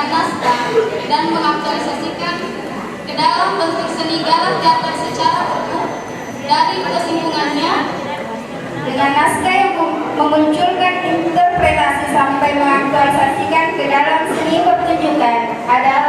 menyajikan naskah dan mengaktualisasikan ke dalam bentuk seni galang teater secara utuh dari kesimpulannya dengan naskah yang memunculkan interpretasi sampai mengaktualisasikan ke dalam seni pertunjukan adalah